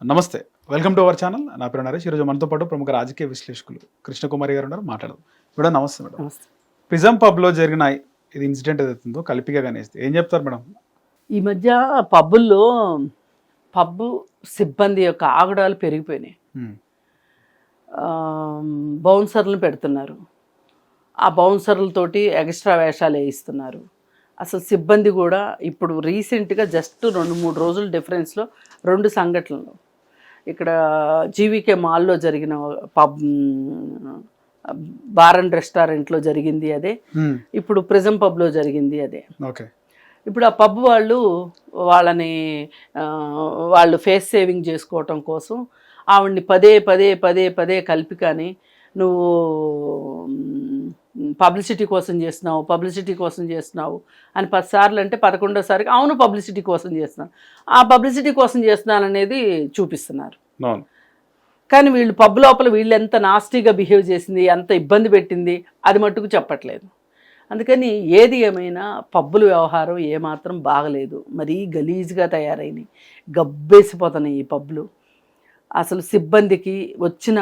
నమస్తే, welcome to our channel. నా పేరు నరేష్. ఈరోజు మనతో పాటు ప్రముఖ రాజకీయ విశ్లేషకులు కృష్ణకుమారి గారు ఉన్నారు. మాట్లాడదాం. మేడం నమస్తే. మేడం, నమస్తే. ప్రిజం పబ్లో జరిగిన ఇది ఇన్సిడెంట్ ఏదైతుందో కల్పిగా గణేష్, ఏం చెప్తారు మేడం? ఈ మధ్య పబ్బుల్లో పబ్బు సిబ్బంది యొక్క ఆగడాలు పెరిగిపోయినాయి. బౌన్సర్లను పెడుతున్నారు, ఆ బౌన్సర్లతోటి ఎక్స్ట్రా వేషాలు వేయిస్తున్నారు. అసలు సిబ్బంది కూడా ఇప్పుడు రీసెంట్గా జస్ట్ 2-3 రోజుల డిఫరెన్స్లో 2 సంఘటనలు. ఇక్కడ జీవీకే మాల్లో జరిగిన పబ్ బార్ అండ్ రెస్టారెంట్లో జరిగింది అదే, ఇప్పుడు ప్రిజం పబ్లో జరిగింది అదే. ఓకే. ఇప్పుడు ఆ పబ్ వాళ్ళు ఫేస్ సేవింగ్ చేసుకోవటం కోసం ఆవిడ్ని పదే కల్పికాని నువ్వు పబ్లిసిటీ కోసం చేస్తున్నావు అని 10 సార్లు అంటే 11వ సారికి అవును పబ్లిసిటీ కోసం చేస్తున్నాను, ఆ పబ్లిసిటీ కోసం చేస్తున్నాను అనేది చూపిస్తున్నారు. కానీ వీళ్ళు పబ్ లోపల వీళ్ళు ఎంత నాస్టీగా బిహేవ్ చేసింది, ఎంత ఇబ్బంది పెట్టింది అది మట్టుకు చెప్పట్లేదు. అందుకని ఏది ఏమైనా పబ్బుల వ్యవహారం ఏమాత్రం బాగలేదు. మరీ గలీజ్గా తయారైనవి, గబ్బేసిపోతున్నాయి ఈ పబ్బులు. అసలు సిబ్బందికి వచ్చిన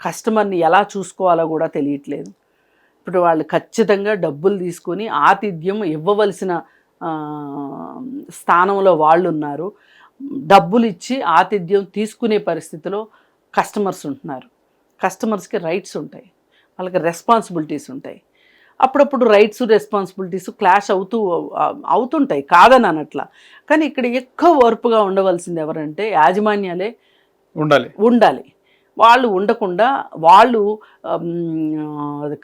కస్టమర్ని ఎలా చూసుకోవాలో కూడా తెలియట్లేదు. ఇప్పుడు వాళ్ళు ఖచ్చితంగా డబ్బులు తీసుకొని ఆతిథ్యం ఇవ్వవలసిన స్థానంలో వాళ్ళు ఉన్నారు. డబ్బులు ఇచ్చి ఆతిథ్యం తీసుకునే పరిస్థితిలో కస్టమర్స్ ఉంటున్నారు. కస్టమర్స్కి రైట్స్ ఉంటాయి, వాళ్ళకి రెస్పాన్సిబిలిటీస్ ఉంటాయి. అప్పుడప్పుడు రైట్స్ రెస్పాన్సిబిలిటీస్ క్లాష్ అవుతుంటాయి, కాదని అనట్లా. కానీ ఇక్కడ ఎక్కువ ఓర్పుగా ఉండవలసింది ఎవరంటే యాజమాన్యాలే ఉండాలి. వాళ్ళు ఉండకుండా వాళ్ళు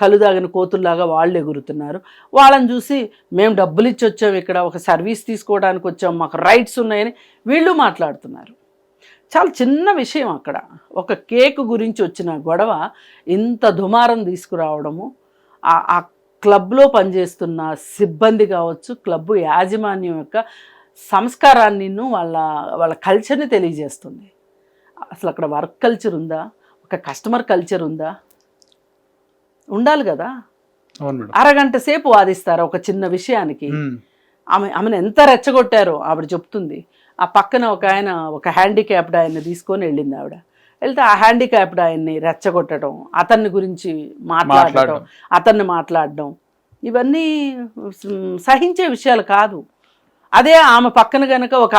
కలుదాగిన కోతుల్లాగా వాళ్ళు ఎగురుతున్నారు. వాళ్ళని చూసి మేము డబ్బులు ఇచ్చి వచ్చాం, ఇక్కడ ఒక సర్వీస్ తీసుకోవడానికి వచ్చాం, మాకు రైట్స్ ఉన్నాయని వీళ్ళు మాట్లాడుతున్నారు. చాలా చిన్న విషయం, అక్కడ ఒక కేక్ గురించి వచ్చిన గొడవ ఇంత దుమారం తీసుకురావడము ఆ క్లబ్లో పనిచేస్తున్న సిబ్బంది కావచ్చు, క్లబ్ యాజమాన్యం యొక్క సంస్కారాన్ని వాళ్ళ కల్చర్ని తెలియజేస్తుంది. అసలు అక్కడ వర్క్ కల్చర్ ఉందా, ఒక కస్టమర్ కల్చర్ ఉందా? ఉండాలి కదా. అరగంట సేపు వాదిస్తారు ఒక చిన్న విషయానికి. ఆమెను ఎంత రెచ్చగొట్టారో ఆవిడ చెప్తుంది. ఆ పక్కన ఒక హ్యాండిక్యాప్డ్ ఆయన్ని తీసుకొని వెళ్ళింది ఆవిడ. వెళ్తే ఆ హ్యాండిక్యాప్డ్ ఆయన్ని రెచ్చగొట్టడం, అతన్ని గురించి మాట్లాడడం ఇవన్నీ సహించే విషయాలు కాదు. అదే ఆమె పక్కన గనక ఒక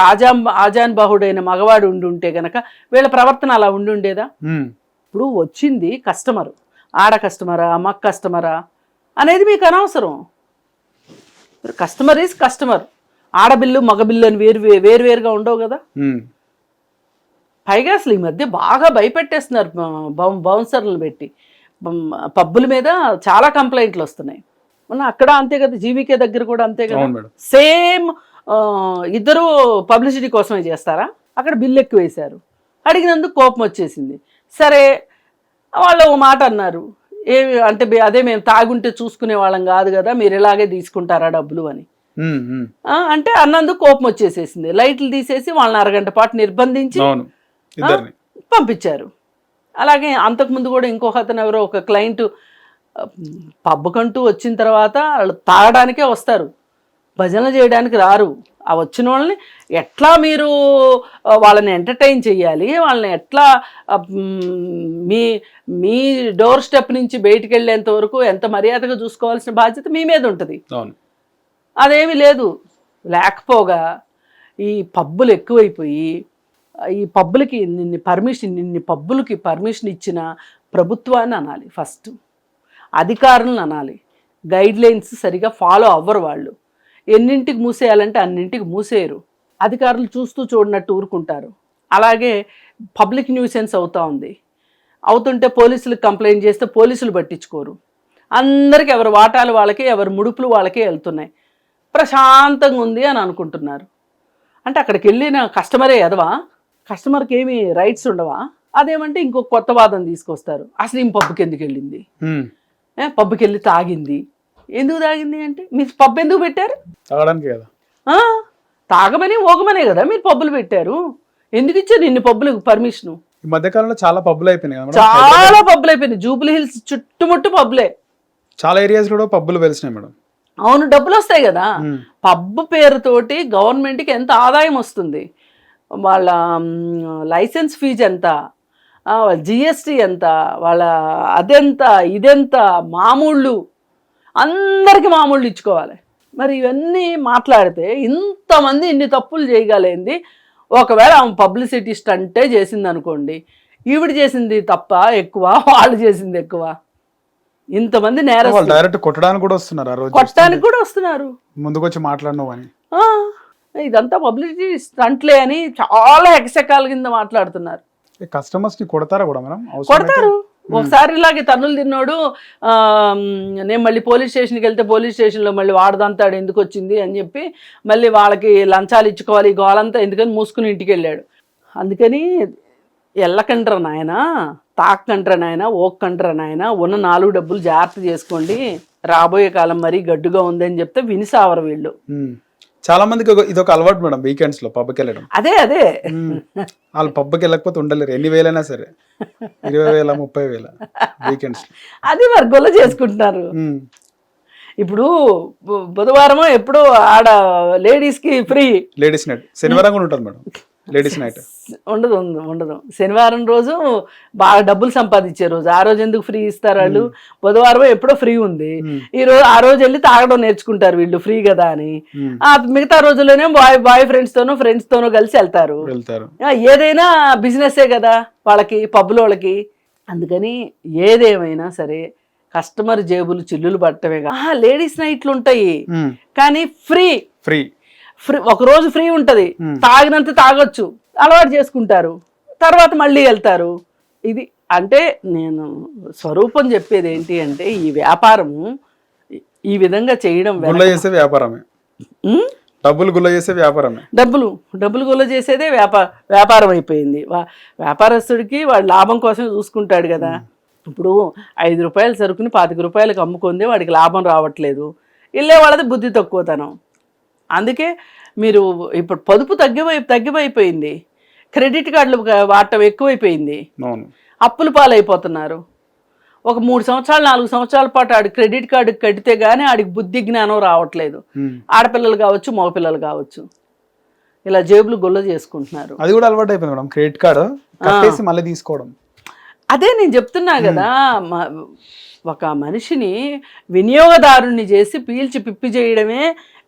ఆజాన్ బాహుడైన మగవాడు ఉండుంటే గనక వీళ్ళ ప్రవర్తన అలా ఉండుండేదా? ఇప్పుడు వచ్చింది కస్టమరు, ఆడ కస్టమరా మగ కస్టమరా అనేది మీకు అనవసరం. Customer is customer. ఆడబిల్లు మగబిల్లు అని వేరువేరుగా ఉండవు కదా. పైగా అసలు ఈ మధ్య బాగా భయపెట్టేస్తున్నారు బౌన్సర్లను పెట్టి. పబ్బుల మీద చాలా కంప్లైంట్లు వస్తున్నాయి. మొన్న అక్కడ అంతే కదా, జీవీకే దగ్గర కూడా అంతే కదా. సేమ్ ఇద్దరు పబ్లిసిటీ కోసమే చేస్తారా? అక్కడ బిల్లు ఎక్కువ వేశారు, అడిగినందుకు కోపం వచ్చేసింది. సరే వాళ్ళు ఒక మాట అన్నారు, అంటే అదే మేము తాగుంటే చూసుకునే వాళ్ళం కాదు కదా, మీరు ఇలాగే తీసుకుంటారా డబ్బులు అని అంటే అన్నందుకు కోపం వచ్చేసేసింది. లైట్లు తీసేసి వాళ్ళని అరగంట పాటు నిర్బంధించి పంపించారు. అలాగే అంతకుముందు కూడా ఇంకొక అతను ఎవరో ఒక క్లయింట్ పబ్బుకంటూ వచ్చిన తర్వాత వాళ్ళు తాగడానికే వస్తారు, భజనలు చేయడానికి రారు. ఆ వచ్చిన వాళ్ళని ఎట్లా మీరు వాళ్ళని ఎంటర్టైన్ చేయాలి, వాళ్ళని ఎట్లా మీ డోర్ స్టెప్ నుంచి బయటికి వెళ్ళేంత వరకు ఎంత మర్యాదగా చూసుకోవాల్సిన బాధ్యత మీ మీద ఉంటుంది. అదేమీ లేదు. లేకపోగా ఈ పబ్బులు ఎక్కువైపోయి ఈ పబ్బులకి ఇన్ని పబ్బులకి పర్మిషన్ ఇచ్చిన ప్రభుత్వాన్ని అనాలి, ఫస్ట్ అధికారులను అనాలి. గైడ్ లైన్స్ సరిగా ఫాలో అవ్వరు వాళ్ళు. ఎన్నింటికి మూసేయాలంటే అన్నింటికి మూసేయరు. అధికారులు చూస్తూ చూడనట్టు ఊరుకుంటారు. అలాగే పబ్లిక్ న్యూసెన్స్ అవుతుంటే పోలీసులకు కంప్లైంట్ చేస్తే పోలీసులు పట్టించుకోరు. అందరికీ ఎవరి వాటాలు వాళ్ళకి, ఎవరి ముడుపులు వాళ్ళకే వెళ్తున్నాయి. ప్రశాంతంగా ఉంది అని అనుకుంటున్నారు. అంటే అక్కడికి వెళ్ళిన కస్టమరే ఎదవా? కస్టమర్కి ఏమి రైట్స్ ఉండవా? అదేమంటే ఇంకొక కొత్త వాదన తీసుకొస్తారు. అసలు ఈ పబ్కి ఎందుకు వెళ్ళింది, పబ్కి వెళ్ళి తాగింది, ఎందుకు తాగింది అంటే మీరు పబ్ ఎందుకు పెట్టారు? తాగమని ఓగమనే కదా మీరు పబ్బులు పెట్టారు. ఎందుకు ఇచ్చారు ఇన్ని పబ్బులకు పర్మిషన్? ఈ మధ్యకాలంలో చాలా పబ్బులు అయిపోయినాయి, చాలా పబ్బులు అయిపోయినాయి. జూబ్లీ హిల్స్ చుట్టుముట్టు పబ్బులే, చాలా ఏరియాస్ కూడా పబ్బులు వెలిసినాయి మేడం. అవును, డబ్బులు వస్తాయి కదా. పబ్బు పేరుతోటి గవర్నమెంట్కి ఎంత ఆదాయం వస్తుంది. వాళ్ళ లైసెన్స్ ఫీజు ఎంత, వాళ్ళ జిఎస్టీ ఎంత, వాళ్ళ అదెంత ఇదెంత, మామూళ్ళు అందరికీ మామూళ్ళు ఇచ్చుకోవాలి. మరి ఇవన్నీ మాట్లాడితే ఇంతమంది ఇన్ని తప్పులు చేయగలేంది. ఒకవేళ ఆమె పబ్లిసిటీ స్టంటే చేసింది అనుకోండి, ఈవిడ చేసింది తప్ప ఎక్కువ, వాళ్ళు చేసింది ఎక్కువ. ఇంతమంది నేరస్తులు డైరెక్ట్ కొట్టడానికి కూడా వస్తున్నారు, ఆ రోజు కొట్టడానికి కూడా వస్తున్నారు, ముందుకు వచ్చి మాట్లాడినావు అని. ఇదంతా పబ్లిసిటీ స్టంట్లే అని చాలా ఎకసెకాల కింద మాట్లాడుతున్నారు. కస్టమర్స్ ని కొడతారా కూడా మేడం? కొడతారు. ఒకసారి ఇలాగే తన్నులు తిన్నాడు, నేను మళ్ళీ పోలీస్ స్టేషన్కి వెళ్తే పోలీస్ స్టేషన్లో మళ్ళీ వాడదంతాడు ఎందుకు వచ్చింది అని చెప్పి మళ్ళీ వాళ్ళకి లంచాలు ఇచ్చుకోవాలి, గోలంతా ఎందుకని మూసుకుని ఇంటికి వెళ్ళాడు. అందుకని ఎల్లకండ్రా నాయన, తాక్కండ్రా నాయన, ఓక్కండ్రా నాయన, ఉన్న 4 డబ్బులు జాగ్రత్త చేసుకోండి, రాబోయే కాలం మరీ గడ్డుగా ఉందని చెప్తే వినిసావరు వీళ్ళు. చాలా మందికి ఇది ఒక అలవాటు మేడం, వీకెండ్స్ లో పబ్కి వెళ్ళడం. అదే వాళ్ళు పబ్కి వెళ్ళకపోతే ఉండలేరు, ఎన్ని వేలైనా సరే, 20,000 30,000 వీకెండ్స్. అది మరి గొల్ల చేసుకుంటున్నారు. ఇప్పుడు బుధవారం ఎప్పుడు ఆడ లేడీస్ కి ఫ్రీ, లేడీస్ నైట్ శనివారం కూడా ఉంటుంది మేడం, లేడీస్ నైట్ ఉండదు. శనివారం రోజు బాగా డబ్బులు సంపాదించే రోజు, ఆ రోజు ఎందుకు ఫ్రీ ఇస్తారు వాళ్ళు? బుధవారం ఎప్పుడో ఫ్రీ ఉంది, ఆ రోజు వెళ్ళి తాగడం నేర్చుకుంటారు వీళ్ళు, ఫ్రీ కదా అని. మిగతా రోజుల్లోనే బాయ్ ఫ్రెండ్స్ తోనో కలిసి వెళ్తారు. ఏదైనా బిజినెస్సే కదా వాళ్ళకి, పబ్బుల వాళ్ళకి. అందుకని ఏదేమైనా సరే కస్టమర్ జేబులు చిల్లులు పట్టమే కదా. లేడీస్ నైట్లు ఉంటాయి కానీ ఫ్రీ, ఒక రోజు ఫ్రీ ఉంటది, తాగినంత తాగొచ్చు, అలవాటు చేసుకుంటారు, తర్వాత మళ్ళీ వెళ్తారు. ఇది అంటే నేను స్వరూపం చెప్పేది ఏంటి అంటే, ఈ వ్యాపారము ఈ విధంగా చేయడం వ్యాపారమే, డబ్బులు గుల్ల చేసే వ్యాపారమే, డబ్బులు గుల్ల చేసేదే వ్యాపారం అయిపోయింది. వ్యాపారస్తుడికి వాడు లాభం కోసం చూసుకుంటాడు కదా. ఇప్పుడు 5 రూపాయల సరుకుని 25 రూపాయలకు అమ్ముకుందే వాడికి లాభం రావట్లేదు, ఇల్లే వాళ్ళది బుద్ధి తక్కువతనం. అందుకే మీరు ఇప్పుడు పొదుపు తగ్గిపోయింది, క్రెడిట్ కార్డులు వాడటం ఎక్కువైపోయింది, అప్పుల పాలైపోతున్నారు. ఒక 3 సంవత్సరాలు 4 సంవత్సరాల పాటు ఆడి క్రెడిట్ కార్డు కడితే గానీ ఆడికి బుద్ధి జ్ఞానం రావట్లేదు. ఆడపిల్లలు కావచ్చు, మగపిల్లలు కావచ్చు, ఇలా జేబులు గొల్ల చేసుకుంటున్నారు. అది కూడా అలవాటు అయిపోయింది మేడం, క్రెడిట్ కార్డు కట్టేసి మళ్ళీ తీసుకోవడం. అదే నేను చెప్తున్నా కదా, ఒక మనిషిని వినియోగదారుణ్ణి చేసి పీల్చి పిప్పి చేయడమే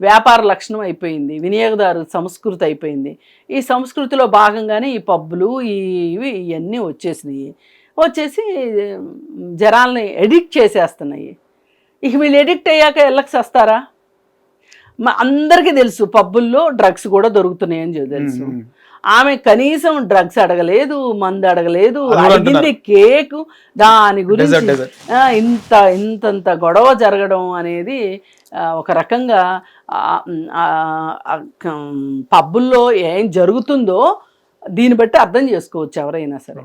వ్యాపార లక్షణం అయిపోయింది, వినియోగదారు సంస్కృతి అయిపోయింది. ఈ సంస్కృతిలో భాగంగానే ఈ పబ్బులు ఇవన్నీ వచ్చేసి జనాల్ని ఎడిక్ట్ చేసేస్తున్నాయి. ఇక వీళ్ళు ఎడిక్ట్ అయ్యాక ఎల్లకి వస్తారా? అందరికీ తెలుసు పబ్బుల్లో డ్రగ్స్ కూడా దొరుకుతున్నాయని తెలుసు. ఆమె కనీసం డ్రగ్స్ అడగలేదు, మందు అడగలేదు, అడిగింది కేకు. దాని గురించి ఇంతంత గొడవ జరగడం అనేది ఒక రకంగా పబ్బుల్లో ఏం జరుగుతుందో దీన్ని బట్టి అర్థం చేసుకోవచ్చు ఎవరైనా సరే.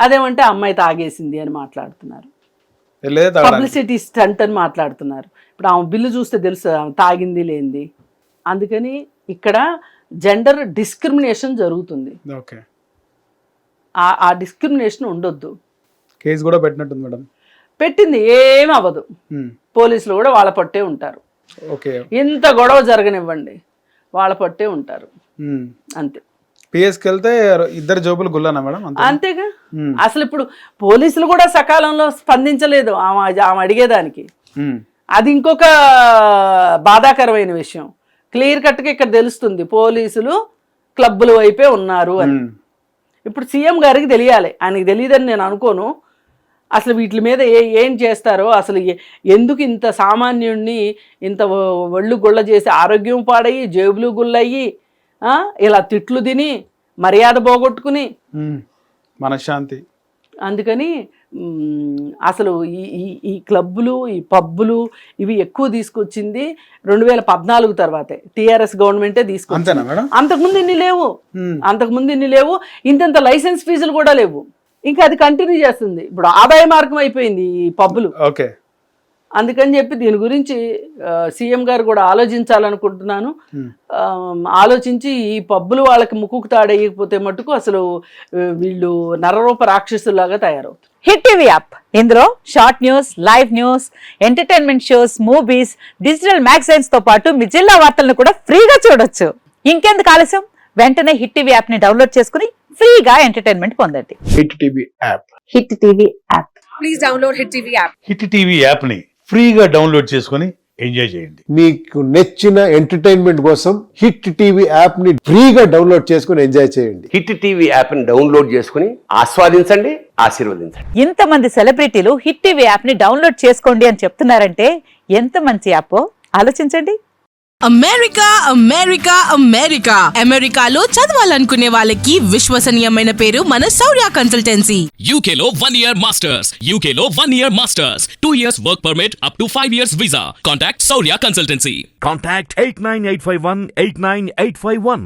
అదేమంటే అమ్మాయి తాగేసింది అని మాట్లాడుతున్నారు, పబ్లిసిటీ స్టంట్ అని మాట్లాడుతున్నారు. ఇప్పుడు ఆమె బిల్లు చూస్తే తెలుసు ఆమె తాగింది లేనిది. అందుకని ఇక్కడ జెండర్ డిస్క్రిమినేషన్ జరుగుతుంది. ఆ డిస్క్రిమినేషన్ ఉండొద్దు. కేసు కూడా పెట్టినట్టుంది మేడం. పెట్టింది, ఏం అవ్వదు. పోలీసులు కూడా వాళ్ళ పట్టే ఉంటారు. ఇంత గొడవ జరగనివ్వండి, వాళ్ళ పట్టే ఉంటారు, అంతే. పిఎస్కి వెళ్తే ఇద్దరు జోబులు గుల్లనా మేడం? అంతేగా. అసలు ఇప్పుడు పోలీసులు కూడా సకాలంలో స్పందించలేదు ఆమె అడిగేదానికి. అది ఇంకొక బాధాకరమైన విషయం. క్లియర్ కట్గా ఇక్కడ తెలుస్తుంది పోలీసులు క్లబ్బుల వైపే ఉన్నారు అని. ఇప్పుడు సీఎం గారికి తెలియాలి, ఆయనకి తెలియదని నేను అనుకోను. అసలు వీటి మీద ఏం చేస్తారో, అసలు ఎందుకు ఇంత సామాన్యుడిని ఇంత ఒళ్ళు గుళ్ళ చేసి ఆరోగ్యం పాడయ్యి, జేబులు గుళ్ళయ్యి, ఇలా తిట్లు తిని మర్యాద పోగొట్టుకుని మనశ్శాంతి. అందుకని అసలు ఈ క్లబ్బులు, ఈ పబ్బులు ఇవి ఎక్కువ తీసుకొచ్చింది 2014 తర్వాతే. టీఆర్ఎస్ గవర్నమెంటే తీసుకొచ్చింది. అంతకుముందు ఇన్ని లేవు, ఇంత లైసెన్స్ ఫీజులు కూడా లేవు. ఇంకా అది కంటిన్యూ చేస్తుంది. ఇప్పుడు ఆదాయ మార్గం అయిపోయింది ఈ పబ్బులు. అందుకని చెప్పి దీని గురించి సీఎం గారు కూడా ఆలోచించాలనుకుంటున్నాను. ఆలోచించి ఈ పబ్బులు వాళ్ళకి ముక్కుకు తాడేయకపోతే మటుకు అసలు వీళ్ళు నరరూప రాక్షసులాగా తయారవుతారు. హిట్ టీవీ యాప్, ఇందులో short news, live news, entertainment shows, movies, digital magazines తో పాటు మీ జిల్లా వార్తలను కూడా ఫ్రీగా చూడొచ్చు. ఇంకెందుకు ఆలస్యం, వెంటనే హిట్ టీవీ యాప్ ని డౌన్లోడ్ చేసుకుని ఫ్రీగా ఎంటర్టైన్మెంట్ పొందండి. Hit TV app. Hit TV app. Please download Hit TV app. Hit TV యాప్ని ఫ్రీగా డౌన్లోడ్ చేసుకొని ఎంజాయ్ చేయండి. మీకు నచ్చిన ఎంటర్టైన్మెంట్ కోసం హిట్ టీవీ యాప్ ని ఫ్రీగా డౌన్లోడ్ చేసుకుని ఎంజాయ్ చేయండి. హిట్ టీవీ యాప్ని డౌన్లోడ్ చేసుకుని ఆస్వాదించండి, ఆశీర్వదించండి. ఇంతమంది సెలబ్రిటీలు హిట్ టీవీ యాప్ ని డౌన్లోడ్ చేసుకోండి అని చెప్తున్నారంటే ఎంత మంచి యాప్ ఆలోచించండి. అమెరికా అమెరికా అమెరికా అమెరికాలో చదవాలనుకునే వాళ్ళకి విశ్వసనీయమైన పేరు మన శౌర్య కన్సల్టెన్సీ. UK లో 1 year masters. UK లో 1 year masters. 2 years work permit up to 5 years visa. Contact Saurya Consultancy. Contact 89851 89851.